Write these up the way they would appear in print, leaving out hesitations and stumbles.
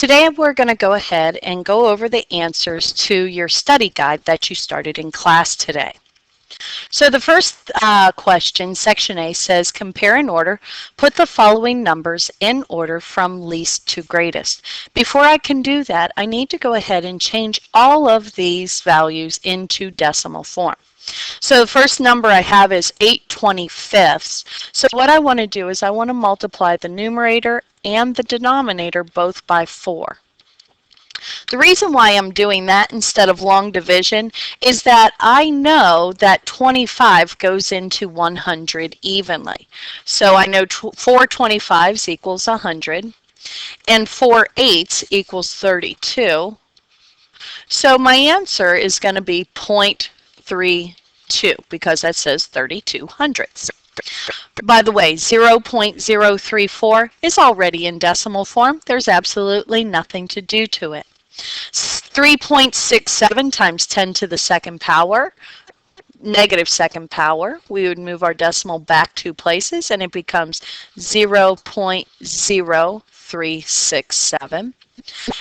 Today we're going to go ahead and go over the answers to your study guide that you started in class today. So the first question, section A, says compare in order, put the following numbers in order from least to greatest. Before I can do that, I need to go ahead and change all of these values into decimal form. So the first number I have is 8/25. So what I want to do is I want to multiply the numerator and the denominator both by 4. The reason why I'm doing that instead of long division is that I know that 25 goes into 100 evenly. So I know 4 25s equals 100 and 4 8s equals 32. So my answer is going to be 0.32 because that says 32 hundredths. By the way, 0.034 is already in decimal form. There's absolutely nothing to do to it. 3.67 times 10 to the second power, negative second power. We would move our decimal back 2 places and it becomes 0.0367.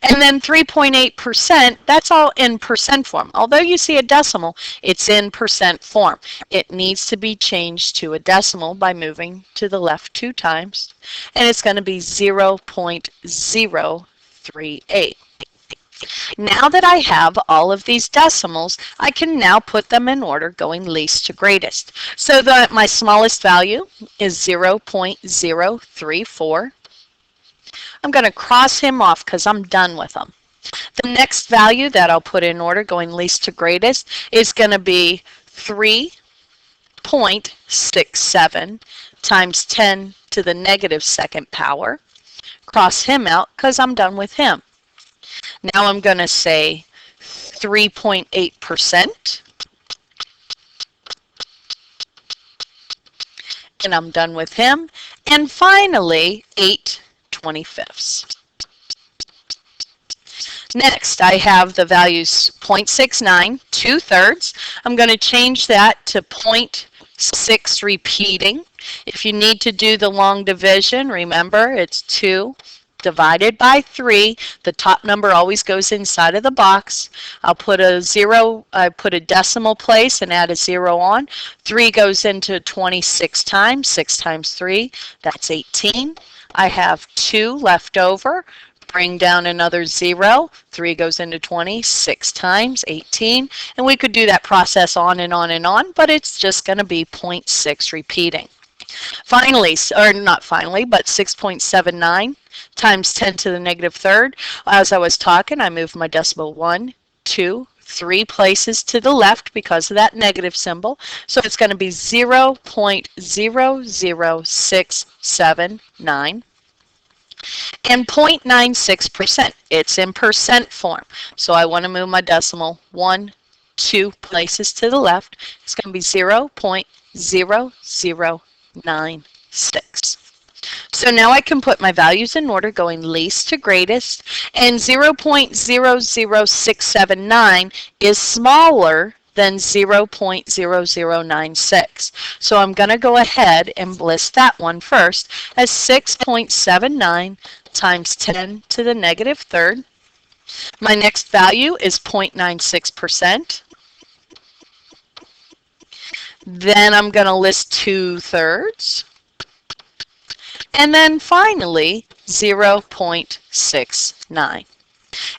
And then 3.8%, that's all in percent form. Although you see a decimal, it's in percent form. It needs to be changed to a decimal by moving to the left 2 times, and it's going to be 0.038. Now that I have all of these decimals, I can now put them in order going least to greatest. So that my smallest value is 0.034. I'm going to cross him off because I'm done with them. The next value that I'll put in order going least to greatest is going to be 3.67 times 10 to the negative second power. Cross him out because I'm done with him. Now I'm going to say 3.8%. And I'm done with him. And finally, 8/25. Next, I have the values 0.69, 2/3. I'm going to change that to 0.6 repeating. If you need to do the long division, remember it's 2 divided by 3. The top number always goes inside of the box. I'll put a 0, I put a decimal place and add a 0 on. 3 goes into 26 times. 6 times 3, that's 18. I have 2 left over. Bring down another 0. 3 goes into 20, 6 times, 18. And we could do that process on and on and on, but it's just going to be 0.6 repeating. Finally, or not finally, but 6.79 times 10 to the negative third. As I was talking, I moved my decimal 1, 2, 3 places to the left because of that negative symbol. So it's going to be 0.00679. And 0.96%. It's in percent form. So I want to move my decimal 1, 2 places to the left. It's going to be 0.0096. So now I can put my values in order going least to greatest, and 0.00679 is smaller than 0.0096. So I'm going to go ahead and list that one first as 6.79 times 10 to the negative third. My next value is 0.96%. Then I'm going to list 2/3. And then finally, 0.69.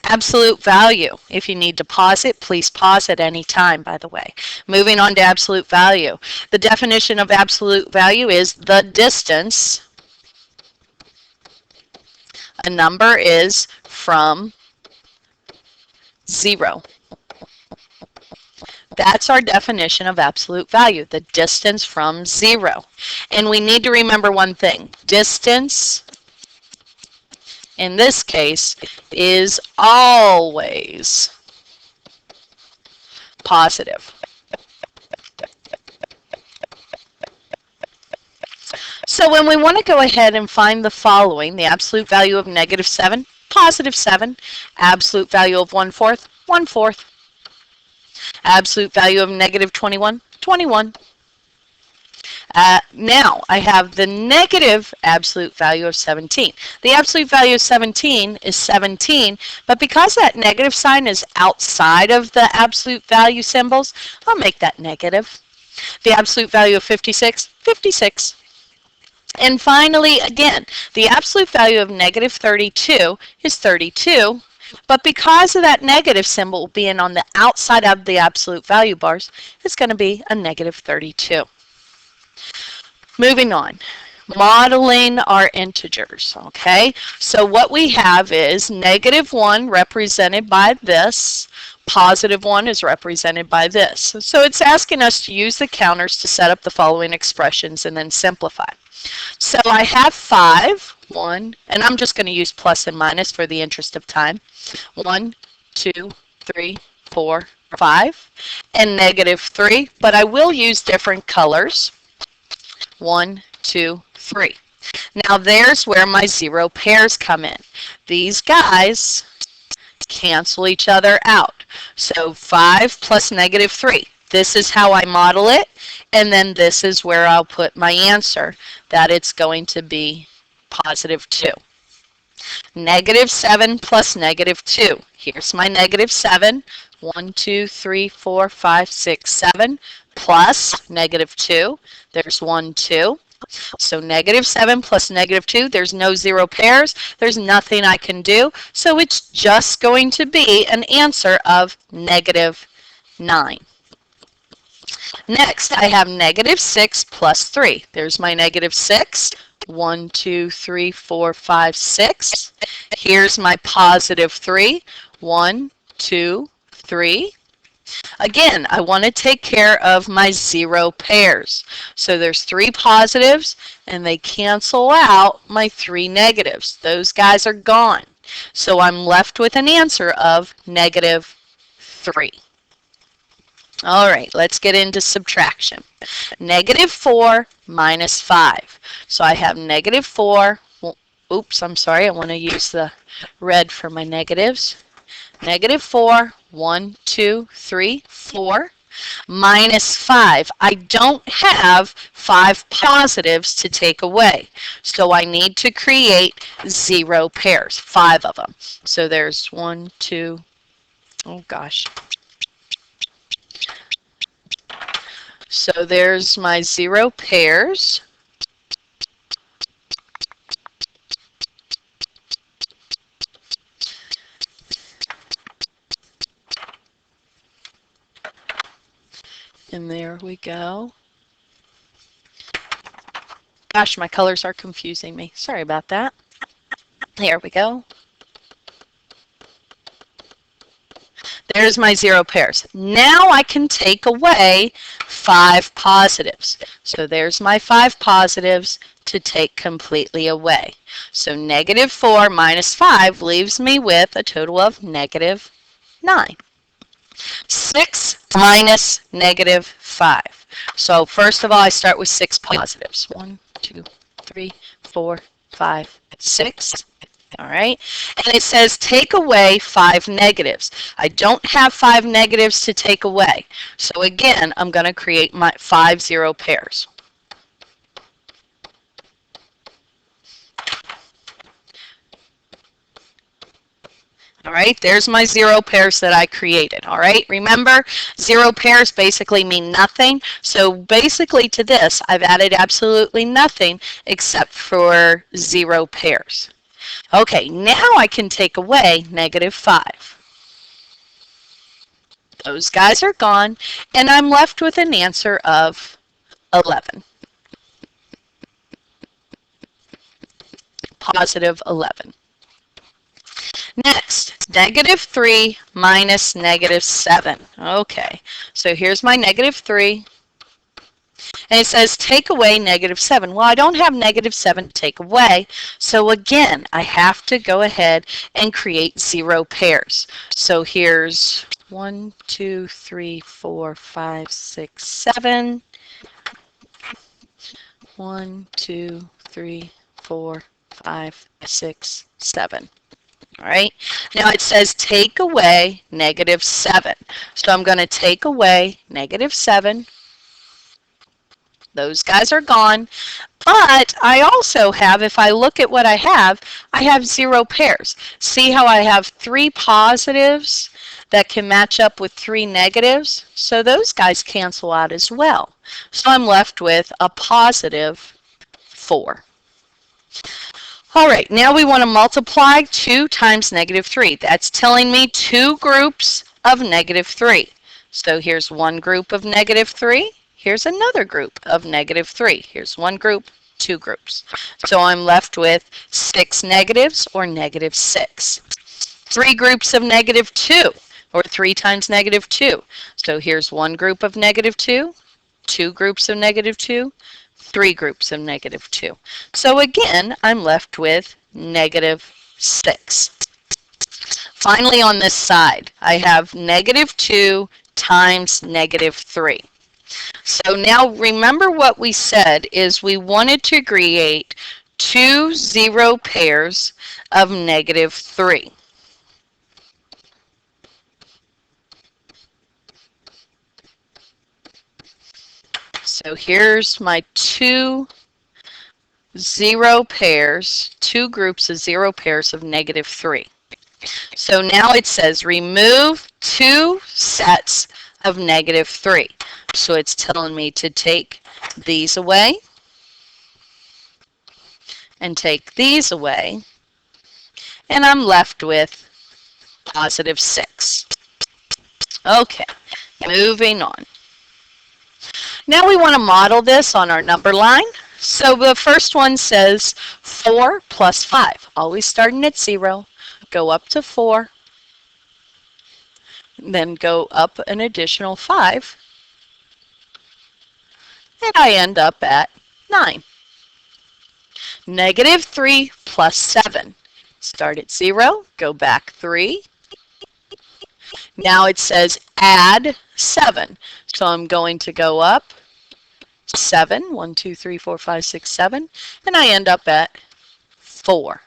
Absolute value. If you need to pause it, please pause at any time, by the way. Moving on to absolute value. The definition of absolute value is the distance a number is from 0. That's our definition of absolute value, the distance from 0. And we need to remember one thing. Distance, in this case, is always positive. So when we want to go ahead and find the following, the absolute value of -7, +7, absolute value of 1/4, 1/4. Absolute value of -21, 21. Now I have the negative absolute value of 17. The absolute value of 17 is 17, but because that negative sign is outside of the absolute value symbols, I'll make that negative. The absolute value of 56, 56. And finally, again, the absolute value of negative 32 is 32, but because of that negative symbol being on the outside of the absolute value bars, it's going to be a negative 32. Moving on, modeling our integers, okay? So what we have is negative 1 represented by this, positive 1 is represented by this. So it's asking us to use the counters to set up the following expressions and then simplify. So I have 5, 1, and I'm just going to use plus and minus for the interest of time. 1, 2, 3, 4, 5, and negative 3, but I will use different colors. 1, 2, 3. Now there's where my 0 pairs come in. These guys cancel each other out. So 5 plus negative 3. This is how I model it, and then this is where I'll put my answer, that it's going to be positive 2. Negative 7 plus negative 2. Here's my negative 7. 1, 2, 3, 4, 5, 6, 7 plus negative 2. There's 1, 2. So negative 7 plus negative 2, there's no 0 pairs, there's nothing I can do, so it's just going to be an answer of negative 9. Next, I have negative 6 plus 3. There's my negative 6. 1, 2, 3, 4, 5, 6. Here's my positive 3. 1, 2, 3. Again, I want to take care of my 0 pairs. So there's 3 positives, and they cancel out my 3 negatives. Those guys are gone. So I'm left with an answer of negative 3. All right, let's get into subtraction. Negative 4 minus 5. So I have negative 4. Oops, I'm sorry. I want to use the red for my negatives. Negative 4, 1, 2, 3, 4, minus 5. I don't have 5 positives to take away. So I need to create 0 pairs, 5 of them. So there's 1, 2, oh gosh. So there's my 0 pairs. And there we go. Gosh, my colors are confusing me. Sorry about that. There we go. There's my 0 pairs. Now I can take away 5 positives. So there's my 5 positives to take completely away. So negative 4 minus 5 leaves me with a total of negative 9. 6 minus negative 5. So first of all, I start with 6 positives. 1, 2, 3, 4, 5, 6. All right, and it says take away 5 negatives. I don't have 5 negatives to take away. So again, I'm going to create my 5 0 pairs. All right, there's my 0 pairs that I created. All right, remember, 0 pairs basically mean nothing. So basically to this, I've added absolutely nothing except for 0 pairs. Okay, now I can take away negative 5. Those guys are gone, and I'm left with an answer of 11. Positive 11. Next, negative 3 minus negative 7. Okay, so here's my negative 3. And it says take away negative 7. Well, I don't have negative 7 to take away. So again, I have to go ahead and create 0 pairs. So here's 1, 2, 3, 4, 5, 6, 7. 1, 2, 3, 4, 5, 6, 7. All right, now it says take away negative 7. So I'm going to take away negative 7. Those guys are gone. But I also have, if I look at what I have 0 pairs. See how I have 3 positives that can match up with 3 negatives? So those guys cancel out as well. So I'm left with a positive 4. All right, now we want to multiply 2 times negative 3. That's telling me 2 groups of negative 3. So here's one group of negative 3. Here's another group of negative 3. Here's one group, 2 groups. So I'm left with 6 negatives, or negative 6. 3 groups of negative 2, or 3 times negative 2. So here's one group of negative 2, 2 groups of negative 2, 3 groups of negative 2. So again, I'm left with negative 6. Finally, on this side, I have negative 2 times negative 3. So now remember what we said is we wanted to create 2 0 pairs of negative 3. So here's my 2 0 pairs, 2 groups of 0 pairs of negative 3. So now it says remove 2 sets of negative 3. So it's telling me to take these away and take these away, and I'm left with positive 6. Okay, moving on. Now we want to model this on our number line. So the first one says 4 plus 5, always starting at 0, go up to 4, then go up an additional 5, and I end up at 9. Negative 3 plus 7, start at 0, go back 3. Now it says add 7, so I'm going to go up 7, 1, 2, 3, 4, 5, 6, 7, and I end up at 4.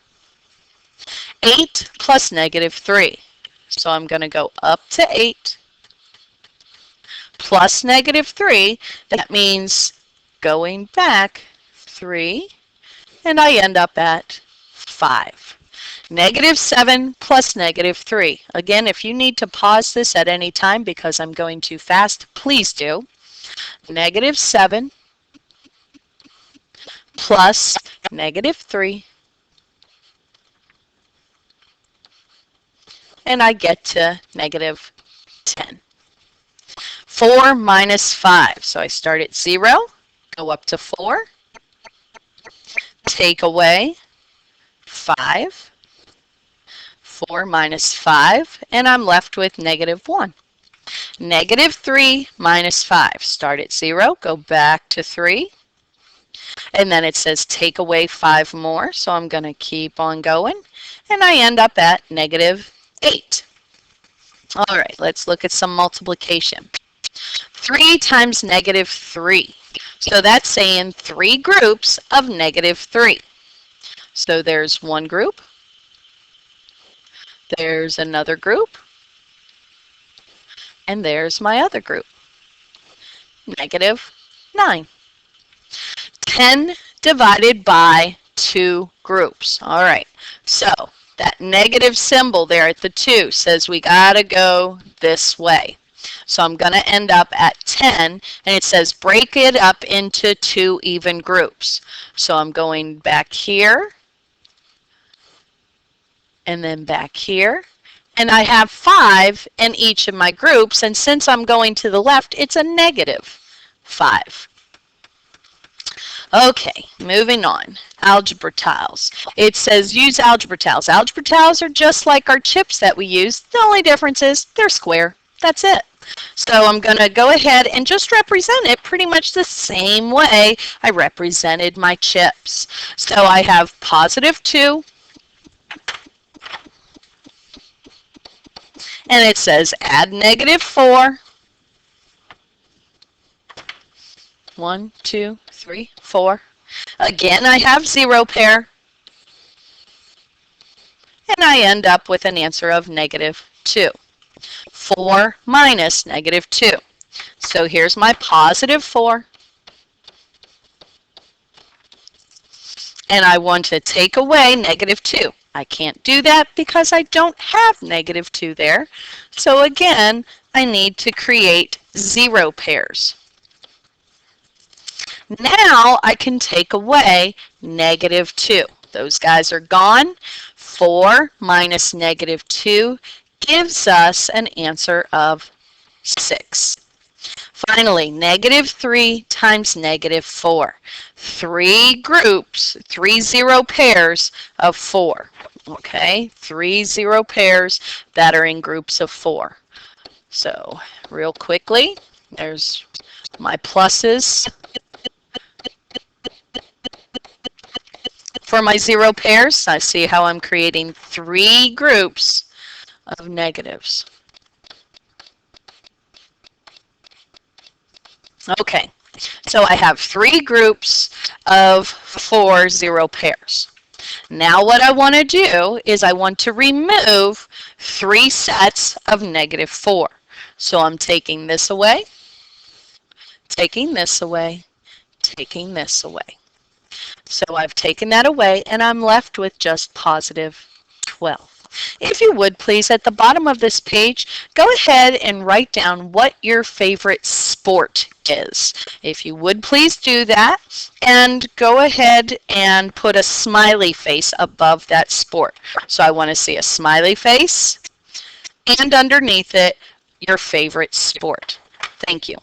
8 plus negative 3, so I'm going to go up to 8 plus negative 3, that means going back 3, and I end up at 5. Negative 7 plus negative 3. Again, if you need to pause this at any time because I'm going too fast, please do. Negative 7 plus negative 3, and I get to negative 10. 4 minus 5, so I start at 0, go up to 4, take away 5, 4 minus 5, and I'm left with negative 1. Negative 3 minus 5, start at 0, go back to 3, and then it says take away 5 more, so I'm going to keep on going, and I end up at negative 8. All right, let's look at some multiplication. 3 times negative 3. So that's saying 3 groups of negative 3. So there's one group, there's another group, and there's my other group. Negative 9. 10 divided by 2 groups. All right, so that negative symbol there at the 2 says we gotta go this way. So I'm going to end up at 10, and it says break it up into 2 even groups. So I'm going back here, and then back here, and I have 5 in each of my groups, and since I'm going to the left, it's a negative 5. Okay, moving on. Algebra tiles. It says use algebra tiles. Algebra tiles are just like our chips that we use. The only difference is they're square. That's it. So I'm going to go ahead and just represent it pretty much the same way I represented my chips. So I have positive 2, and it says add negative 4. 1, 2, 3, 4. Again, I have 0 pair, and I end up with an answer of negative 2. 4 minus negative 2. So here's my positive 4 and I want to take away negative 2. I can't do that because I don't have negative 2 there. So again, I need to create 0 pairs. Now I can take away negative 2. Those guys are gone. 4 minus negative 2 gives us an answer of 6. Finally, negative 3 times negative 4. 3 groups, 3 0 pairs of 4. Okay, 3 0 pairs that are in groups of 4. So, real quickly, there's my pluses for my 0 pairs. I see how I'm creating 3 groups of negatives. Okay, so I have 3 groups of 4 0 pairs. Now what I want to do is I want to remove 3 sets of negative 4. So I'm taking this away, taking this away, taking this away. So I've taken that away and I'm left with just positive 12. If you would please, at the bottom of this page, go ahead and write down what your favorite sport is. If you would please do that, and go ahead and put a smiley face above that sport. So I want to see a smiley face and underneath it, your favorite sport. Thank you.